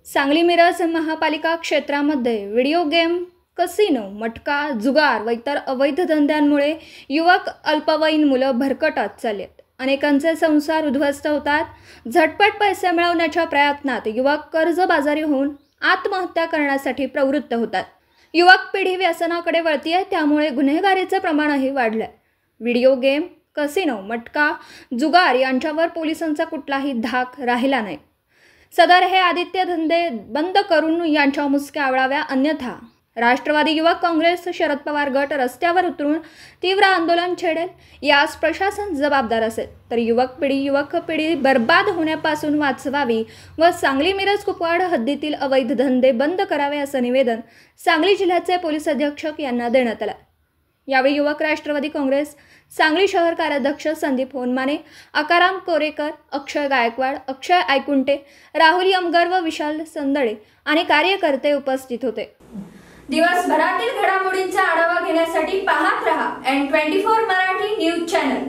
सांगली मिरज महापालिका क्षेत्रामध्ये video game, casino, मटका, जुगार व इतर अवैध धंद्यांमुळे युवक अल्पवयीन मुलं भरकटत चाललेत। अनेकांचे संसार उद्ध्वस्त होतात। झटपट पैसे मिळवण्याच्या प्रयत्नात युवक कर्जबाजारी होऊन आत्महत्या करण्यासाठी प्रवृत्त होतात। युवक पिढी व्यसनाकडे वळतीये, त्यामुळे गुन्हेगारीचे प्रमाणही वाढलंय। व्हिडिओ गेम, कसिनो, मटका, जुगार यांच्यावर पोलिसांचा कुठलाही धाक राहिला नाही। सदर हे आदित्य धंदे बंद करून यांच्या मुसक्या आवळाव्या, अन्यथा राष्ट्रवादी युवक काँग्रेस शरद पवार गट रस्त्यावर उतरून तीव्र आंदोलन छेडेल। यास प्रशासन जबाबदार असेल तर युवक पिढी बर्बाद होण्यापासून वाचवावी व सांगली मिरज कुपवाड हद्दीतील अवैध धंदे बंद करावे असे निवेदन सांगली जिल्ह्याचे पोलीस अधीक्षक यांना देण्यात आले। यावेळी युवक राष्ट्रवादी काँग्रेस सांगली शहर कार्याध्यक्ष संदीप होनमाने, आकाराम कोरेकर, अक्षय गायकवाड, अक्षय आयकुंटे, राहुल यमगर व विशाल संदळे आणि कार्यकर्ते उपस्थित होते। दिवसभरातील घडामोडींचा आढावा घेण्यासाठी पाहत रहा N24 मराठी न्यूज चॅनल।